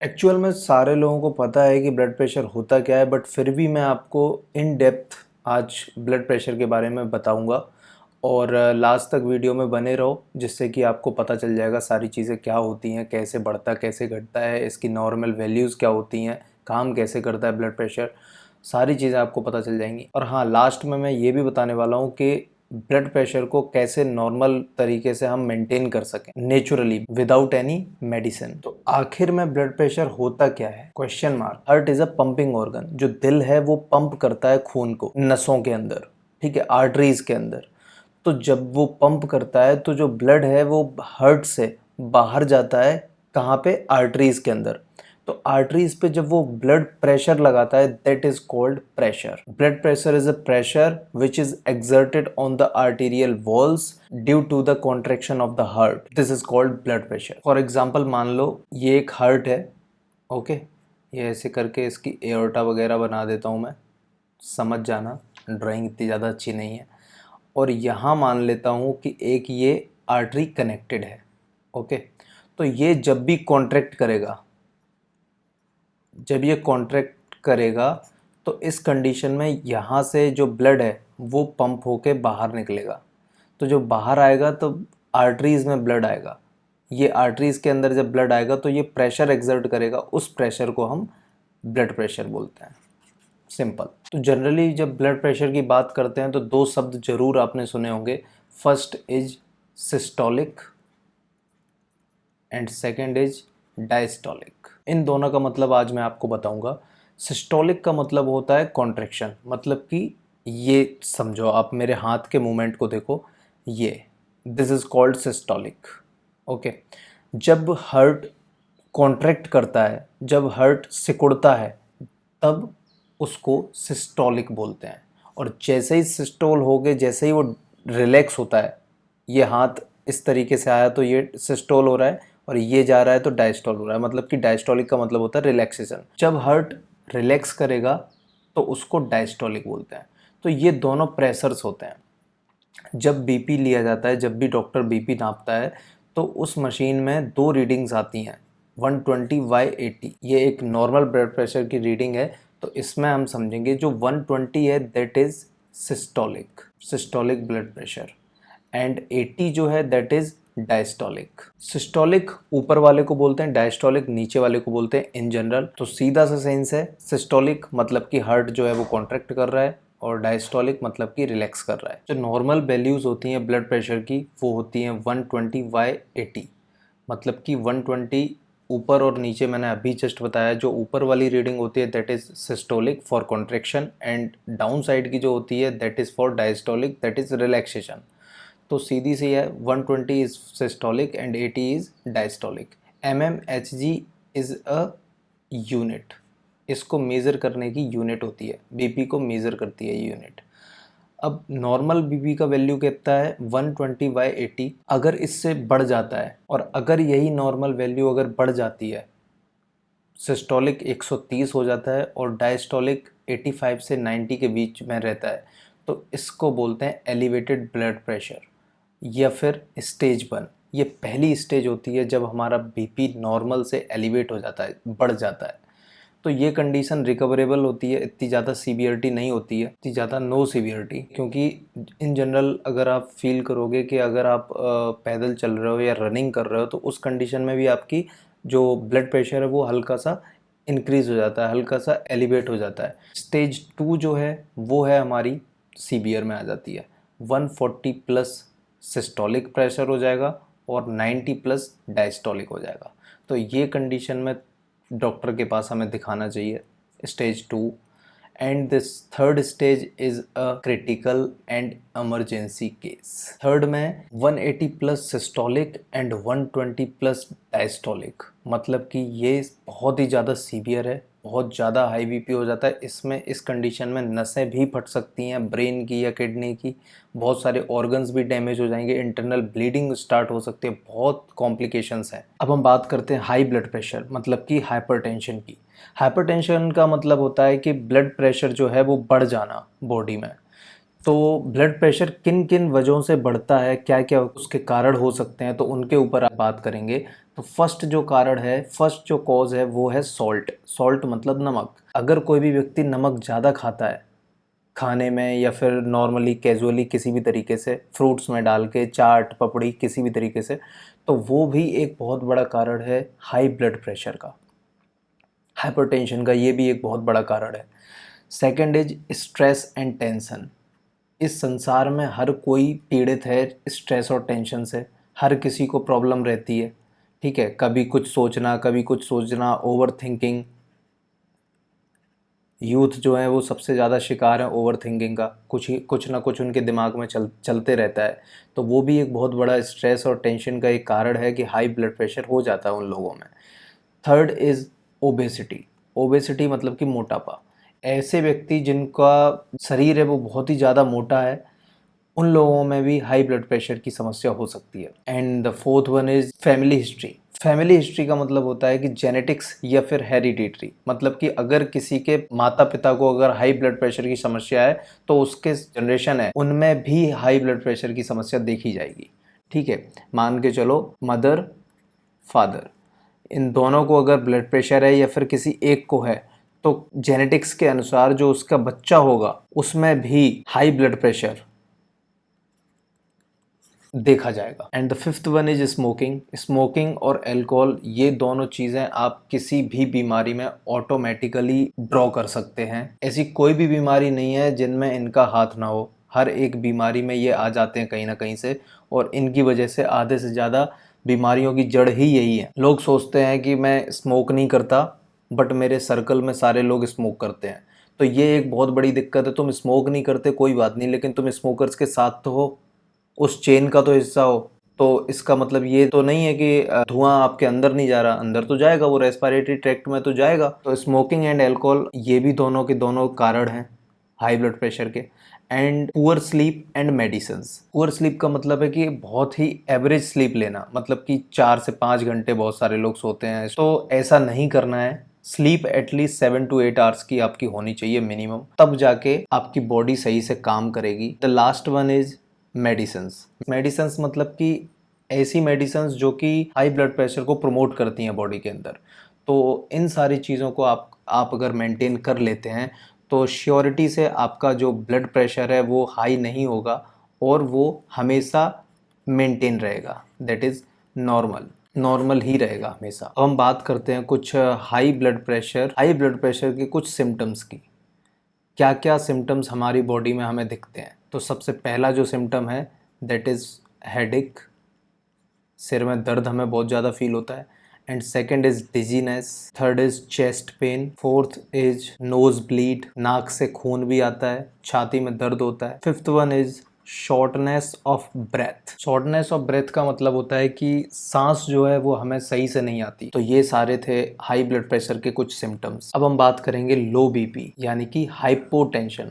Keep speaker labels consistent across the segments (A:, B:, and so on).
A: Actual में सारे लोगों को पता है कि ब्लड प्रेशर होता क्या है, बट फिर भी मैं आपको इन डेप्थ आज ब्लड प्रेशर के बारे में बताऊंगा। और लास्ट तक वीडियो में बने रहो, जिससे कि आपको पता चल जाएगा सारी चीज़ें क्या होती हैं, कैसे बढ़ता कैसे घटता है, इसकी नॉर्मल वैल्यूज़ क्या होती हैं, काम कैसे करता है ब्लड प्रेशर, सारी चीज़ें आपको पता चल जाएंगी। और हाँ, लास्ट में मैं ये भी बताने वाला हूँ कि ब्लड प्रेशर को कैसे नॉर्मल तरीके से हम मेंटेन कर सकें नेचुरली विदाउट एनी मेडिसिन। तो आखिर में ब्लड प्रेशर होता क्या है, question mark. Heart is a pumping organ. जो दिल है वो पंप करता है खून को नसों के अंदर, ठीक है, आर्टरीज के अंदर। तो जब वो पंप करता है तो जो ब्लड है वो हार्ट से बाहर जाता है, कहाँ पे, आर्टरीज के अंदर। तो आर्टरीज पे जब वो ब्लड प्रेशर लगाता है, that is called pressure. Blood pressure is a pressure which is exerted on the arterial walls due to the contraction of the heart. This is called blood pressure. For example, मान लो ये एक heart है, okay. ये ऐसे करके इसकी aorta वगैरह बना देता हूँ मैं, समझ जाना, ड्राइंग इतनी ज़्यादा अच्छी नहीं है। और यहाँ मान लेता हूँ कि एक ये आर्टरी कनेक्टेड है, ओके। तो ये जब भी कॉन्ट्रैक्ट करेगा, जब ये कॉन्ट्रैक्ट करेगा, तो इस कंडीशन में यहाँ से जो ब्लड है वो पंप होके बाहर निकलेगा। तो जो बाहर आएगा तो आर्टरीज़ में ब्लड आएगा। ये आर्टरीज़ के अंदर जब ब्लड आएगा तो ये प्रेशर एक्सर्ट करेगा, उस प्रेशर को हम ब्लड प्रेशर बोलते हैं। सिंपल। तो जनरली जब ब्लड प्रेशर की बात करते हैं तो दो शब्द जरूर आपने सुने होंगे। First is systolic and second is diastolic. इन दोनों का मतलब आज मैं आपको बताऊंगा। सिस्टोलिक का मतलब होता है कॉन्ट्रैक्शन, मतलब कि ये समझो, आप मेरे हाथ के मूवमेंट को देखो, ये, this is called systolic, okay. जब हार्ट कॉन्ट्रैक्ट करता है, जब हार्ट सिकुड़ता है, तब उसको सिस्टोलिक बोलते हैं। और जैसे ही सिस्टोल हो गए, जैसे ही वो रिलैक्स होता है, ये हाथ इस तरीके से आया तो ये सिस्टोल हो रहा है, और ये जा रहा है तो डायस्टोल हो रहा है। मतलब कि डायस्टोलिक का मतलब होता है रिलैक्सेशन। जब हार्ट रिलैक्स करेगा तो उसको डायस्टोलिक बोलते हैं। तो ये दोनों प्रेशर्स होते हैं। जब बीपी लिया जाता है, जब भी डॉक्टर बीपी नापता है, तो उस मशीन में दो रीडिंग्स आती हैं, 120/80। ये एक नॉर्मल ब्लड प्रेशर की रीडिंग है। तो इसमें हम समझेंगे जो 120 है that is systolic, systolic blood pressure. And 80 जो है दैट इज डायस्टोलिक। सिस्टोलिक ऊपर वाले को बोलते हैं, डायस्टोलिक नीचे वाले को बोलते हैं इन जनरल। तो सीधा सा सेंस है, सिस्टोलिक मतलब कि हार्ट जो है वो कॉन्ट्रैक्ट कर रहा है, और डायस्टोलिक मतलब कि रिलैक्स कर रहा है। जो नॉर्मल वैल्यूज़ होती हैं ब्लड प्रेशर की वो होती हैं 120/80। मतलब कि 120 ऊपर और नीचे, मैंने अभी जस्ट बताया, जो ऊपर वाली रीडिंग होती है that is systolic for contraction, and down side की जो होती है that is for diastolic, that is relaxation. तो सीधी सी है, 120 is systolic and 80 is diastolic. mmHg is a unit. इसको मेज़र करने की यूनिट होती है, बीपी को मेज़र करती है यूनिट। अब नॉर्मल बीपी का वैल्यू कितना है, 120/80। अगर इससे बढ़ जाता है, और अगर यही नॉर्मल वैल्यू अगर बढ़ जाती है, सिस्टोलिक 130 हो जाता है और डायस्टोलिक 85 से 90 के बीच में रहता है, तो इसको बोलते हैं एलिवेटेड ब्लड प्रेशर, या फिर स्टेज 1। ये पहली स्टेज होती है जब हमारा बीपी नॉर्मल से एलिवेट हो जाता है, बढ़ जाता है। तो ये कंडीशन रिकवरेबल होती है, इतनी ज़्यादा सीवियरिटी नहीं होती है, इतनी ज़्यादा नो सीवियरिटी। क्योंकि इन जनरल अगर आप फील करोगे कि अगर आप पैदल चल रहे हो या रनिंग कर रहे हो, तो उस कंडीशन में भी आपकी जो ब्लड प्रेशर है वो हल्का सा इंक्रीज़ हो जाता है, हल्का सा एलिवेट हो जाता है। स्टेज 2 जो है वो है हमारी सीवियर में आ जाती है। 140+ सिस्टोलिक प्रेशर हो जाएगा और 90+ डायस्टोलिक हो जाएगा। तो ये कंडीशन में डॉक्टर के पास हमें दिखाना चाहिए, stage 2। And this third stage is a critical and emergency case. Third में 180+ सिस्टोलिक एंड 120+ डायस्टोलिक, मतलब कि ये बहुत ही ज़्यादा सीवियर है, बहुत ज़्यादा हाई बीपी हो जाता है। इसमें इस कंडीशन में नसें भी फट सकती हैं, ब्रेन की या किडनी की, बहुत सारे ऑर्गन्स भी डैमेज हो जाएंगे, इंटरनल ब्लीडिंग स्टार्ट हो सकती है, बहुत कॉम्प्लिकेशंस हैं। अब हम बात करते हैं हाई ब्लड प्रेशर, मतलब कि हाइपरटेंशन की। हाइपरटेंशन का मतलब होता है कि ब्लड प्रेशर जो है वो बढ़ जाना बॉडी में। तो ब्लड प्रेशर किन किन वजहों से बढ़ता है, क्या क्या उसके कारण हो सकते हैं, तो उनके ऊपर आप बात करेंगे। तो फर्स्ट जो कारण है, फर्स्ट जो कॉज है वो है सॉल्ट। सॉल्ट मतलब नमक। अगर कोई भी व्यक्ति नमक ज़्यादा खाता है खाने में, या फिर नॉर्मली कैजुअली किसी भी तरीके से फ्रूट्स में डाल के, चाट पपड़ी किसी भी तरीके से, तो वो भी एक बहुत बड़ा कारण है हाई ब्लड प्रेशर का, हाइपरटेंशन का। ये भी एक बहुत बड़ा कारण है। Second is stress and tension. इस संसार में हर कोई पीड़ित है स्ट्रेस और टेंशन से। हर किसी को प्रॉब्लम रहती है, ठीक है। कभी कुछ सोचना, कभी कुछ सोचना, ओवर थिंकिंग। यूथ जो है वो सबसे ज़्यादा शिकार है ओवर थिंकिंग का। कुछ ना कुछ उनके दिमाग में चलते रहता है। तो वो भी एक बहुत बड़ा स्ट्रेस और टेंशन का एक कारण है कि हाई ब्लड प्रेशर हो जाता है उन लोगों में। Third is obesity. ओबेसिटी मतलब कि मोटापा। ऐसे व्यक्ति जिनका शरीर है वो बहुत ही ज़्यादा मोटा है, उन लोगों में भी हाई ब्लड प्रेशर की समस्या हो सकती है। And the fourth one is family history. Family history का मतलब होता है कि जेनेटिक्स या फिर हेरिडिटरी, मतलब कि अगर किसी के माता पिता को अगर हाई ब्लड प्रेशर की समस्या है तो उसके जनरेशन है उनमें भी हाई ब्लड प्रेशर की समस्या देखी जाएगी, ठीक है। मान के चलो मदर फादर, इन दोनों को अगर ब्लड प्रेशर है या फिर किसी एक को है, तो जेनेटिक्स के अनुसार जो उसका बच्चा होगा उसमें भी हाई ब्लड प्रेशर देखा जाएगा। And the fifth one is smoking. Smoking और अल्कोहल, ये दोनों चीज़ें आप किसी भी बीमारी में ऑटोमेटिकली ड्रॉ कर सकते हैं। ऐसी कोई भी बीमारी नहीं है जिनमें इनका हाथ ना हो। हर एक बीमारी में ये आ जाते हैं कहीं ना कहीं से, और इनकी वजह से आधे से ज़्यादा बीमारियों की जड़ ही यही है। लोग सोचते हैं कि मैं स्मोक नहीं करता, बट मेरे सर्कल में सारे लोग स्मोक करते हैं। तो ये एक बहुत बड़ी दिक्कत है। तुम स्मोक नहीं करते कोई बात नहीं, लेकिन तुम स्मोकर्स के साथ तो हो, उस चेन का तो हिस्सा हो। तो इसका मतलब ये तो नहीं है कि धुआं आपके अंदर नहीं जा रहा, अंदर तो जाएगा, वो रेस्पिरेटरी ट्रैक्ट में तो जाएगा। तो स्मोकिंग एंड अल्कोहल ये भी दोनों के दोनों कारण हैं हाई ब्लड प्रेशर के। And poor sleep and medicines. Poor sleep का मतलब है कि बहुत ही एवरेज स्लीप लेना, मतलब कि 4 से 5 घंटे बहुत सारे लोग सोते हैं, तो ऐसा नहीं करना है। स्लीप एटलीस्ट 7 to 8 आवर्स की आपकी होनी चाहिए मिनिमम, तब जाके आपकी बॉडी सही से काम करेगी। The last one is medicines. Medicines मतलब कि ऐसी मेडिसिन्स जो कि हाई ब्लड प्रेशर को प्रमोट करती हैं बॉडी के अंदर। तो इन सारी चीज़ों को आप अगर मेंटेन कर लेते हैं तो श्योरिटी से आपका जो ब्लड प्रेशर है वो हाई नहीं होगा, और वो हमेशा मेंटेन रहेगा, दैट इज़ नॉर्मल, नॉर्मल ही रहेगा हमेशा। अब हम बात करते हैं कुछ हाई ब्लड प्रेशर के कुछ सिम्टम्स की। क्या क्या सिम्टम्स हमारी बॉडी में हमें दिखते हैं। तो सबसे पहला जो सिम्टम है दैट इज़ हेडेक। सिर में दर्द हमें बहुत ज़्यादा फील होता है। And second is dizziness. Third is chest pain. Fourth is nose bleed, नाक से खून भी आता है, छाती में दर्द होता है। Fifth one is shortness of breath. Shortness of breath का मतलब होता है कि सांस जो है वो हमें सही से नहीं आती। तो ये सारे थे हाई ब्लड प्रेशर के कुछ सिम्टम्स। अब हम बात करेंगे लो बीपी यानी कि हाइपोटेंशन।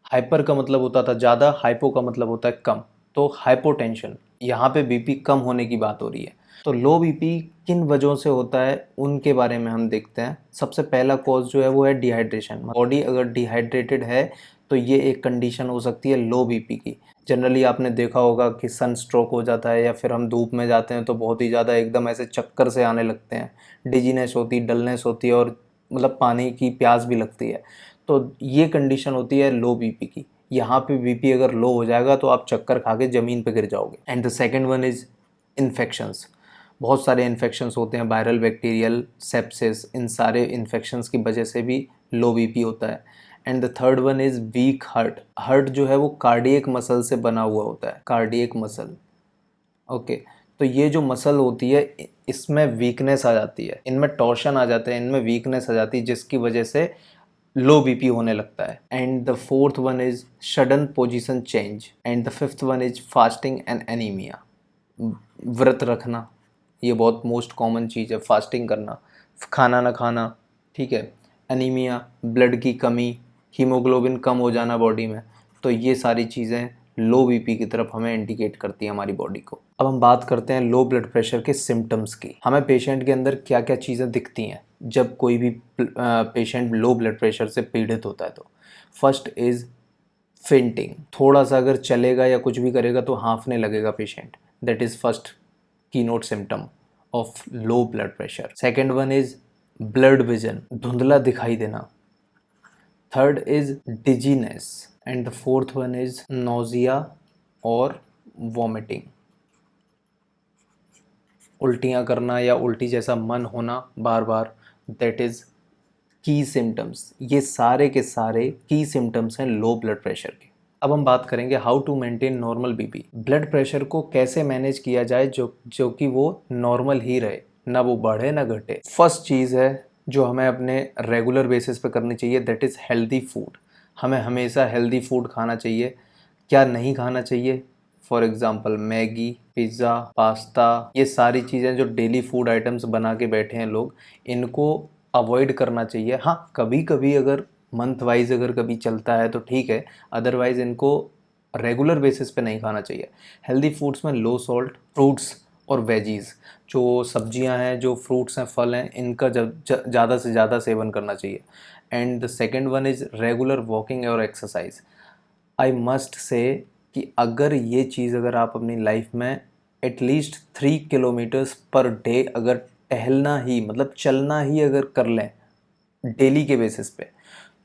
A: हाइपर का मतलब होता था ज़्यादा, हाइपो का मतलब होता है कम। तो हाइपोटेंशन, यहाँ पे बीपी कम होने की बात हो रही है। तो लो बीपी किन वजहों से होता है उनके बारे में हम देखते हैं। सबसे पहला कॉज जो है वो है डिहाइड्रेशन। बॉडी अगर डिहाइड्रेटेड है तो ये एक कंडीशन हो सकती है लो बीपी की। जनरली आपने देखा होगा कि सन स्ट्रोक हो जाता है, या फिर हम धूप में जाते हैं तो बहुत ही ज़्यादा एकदम ऐसे चक्कर से आने लगते हैं, डिजीनेस होती है, डलनेस होती है, और मतलब पानी की प्यास भी लगती है। तो ये कंडीशन होती है लो बीपी की। यहाँ पे बीपी अगर लो हो जाएगा तो आप चक्कर खा के ज़मीन पे गिर जाओगे। And the second one is infections. बहुत सारे इन्फेक्शंस होते हैं, वायरल, बैक्टीरियल, सेप्सिस, इन सारे इन्फेक्शंस की वजह से भी लो बीपी होता है। And the third one is week heart. Heart जो है वो कार्डियक मसल से बना हुआ होता है, कार्डियक मसल। ओके, तो ये जो मसल होती है इसमें वीकनेस आ जाती है, इनमें टॉर्शन आ जाते हैं, इनमें वीकनेस आ जाती है, जिसकी वजह से लो बीपी होने लगता है। And the fourth one is sudden position change. And the fifth one is fasting and anaemia. व्रत रखना, ये बहुत मोस्ट कॉमन चीज़ है, फास्टिंग करना, खाना ना खाना, ठीक है। एनीमिया, ब्लड की कमी, हीमोग्लोबिन कम हो जाना बॉडी में। तो ये सारी चीज़ें लो बीपी की तरफ हमें इंडिकेट करती है हमारी बॉडी को। अब हम बात करते हैं लो ब्लड प्रेशर के सिम्टम्स की। हमें पेशेंट के अंदर क्या क्या चीज़ें दिखती हैं जब कोई भी पेशेंट लो ब्लड प्रेशर से पीड़ित होता है। तो फर्स्ट इज़ फेंटिंग, थोड़ा सा अगर चलेगा या कुछ भी करेगा तो हाँफने लगेगा patient, that is first keynote symptom of low blood pressure. Second one is blood vision, धुंधला दिखाई देना। Third is dizziness and the fourth one is nausea और वॉमिटिंग, उल्टियाँ करना या उल्टी जैसा मन होना बार बार, दैट इज़ की सिम्टम्स। ये सारे के सारे की सिम्टम्स हैं लो ब्लड प्रेशर के। अब हम बात करेंगे how to maintain normal BP. Blood pressure को कैसे मैनेज किया जाए जो कि वो नॉर्मल ही रहे, ना वो बढ़े ना घटे। फर्स्ट चीज़ है जो हमें अपने रेगुलर बेसिस पे करनी चाहिए, दैट इज़ हेल्दी फूड। हमें हमेशा हेल्दी फूड खाना चाहिए। क्या नहीं खाना चाहिए? For example Maggi, pizza, pasta, ये सारी चीज़ें जो डेली फूड आइटम्स बना के बैठे हैं लोग, इनको अवॉइड करना चाहिए। हाँ, कभी कभी अगर मंथ वाइज अगर कभी चलता है तो ठीक है, अदरवाइज़ इनको रेगुलर बेसिस पे नहीं खाना चाहिए। हेल्दी फूड्स में लो सॉल्ट, फ्रूट्स और वेजीज़, जो सब्जियां हैं, जो फ्रूट्स हैं, फल हैं, इनका ज़्यादा से ज़्यादा सेवन करना चाहिए। And the second one is regular walking और एक्सरसाइज। आई मस्ट से कि अगर ये चीज़ अगर आप अपनी लाइफ में एटलीस्ट 3 किलोमीटर्स पर डे अगर टहलना ही, मतलब चलना ही अगर कर लें डेली के बेसिस पे,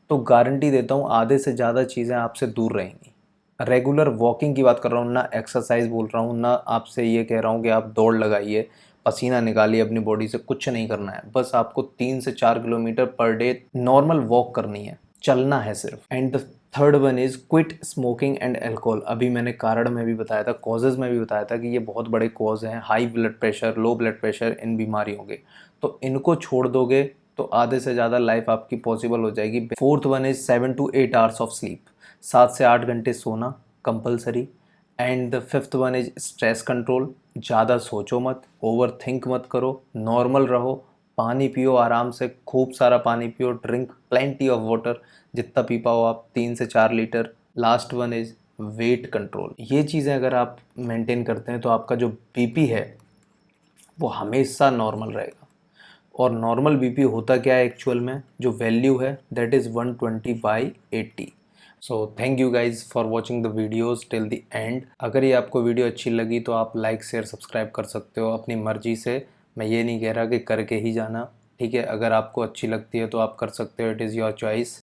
A: तो गारंटी देता हूँ आधे से ज़्यादा चीज़ें आपसे दूर रहेंगी। रेगुलर वॉकिंग की बात कर रहा हूँ, ना एक्सरसाइज बोल रहा हूँ, ना आपसे ये कह रहा हूँ कि आप दौड़ लगाइए, पसीना निकालिए अपनी बॉडी से, कुछ नहीं करना है। बस आपको 3 से 4 kilometre per day normal walk करनी है, चलना है सिर्फ। And the third one is quit smoking and alcohol. अभी मैंने कारण में भी बताया था, कॉजेज़ में भी बताया था कि ये बहुत बड़े कॉज हैं high blood pressure, low blood pressure, इन बीमारियों के। तो इनको छोड़ दोगे तो आधे से ज़्यादा लाइफ आपकी पॉसिबल हो जाएगी। Fourth one is 7 to 8 hours of sleep, 7 से 8 घंटे सोना compulsory. And the fifth one is stress control, ज़्यादा सोचो मत, ओवर थिंक मत करो, नॉर्मल रहो, पानी पियो आराम से, खूब सारा पानी पियो, ड्रिंक प्लेंटी ऑफ वाटर, जितना पी पाओ आप, 3 से 4 litre. Last one is weight control. ये चीज़ें अगर आप मेंटेन करते हैं तो आपका जो बीपी है वो हमेशा नॉर्मल रहेगा। और नॉर्मल बीपी होता क्या है एक्चुअल में, जो वैल्यू है that is 120/80। So thank you guys for watching the videos till the end. अगर ये आपको वीडियो अच्छी लगी तो आप लाइक शेयर सब्सक्राइब कर सकते हो अपनी मर्ज़ी से। मैं ये नहीं कह रहा कि करके ही जाना, ठीक है। अगर आपको अच्छी लगती है तो आप कर सकते हो, इट इज़ योर चॉइस।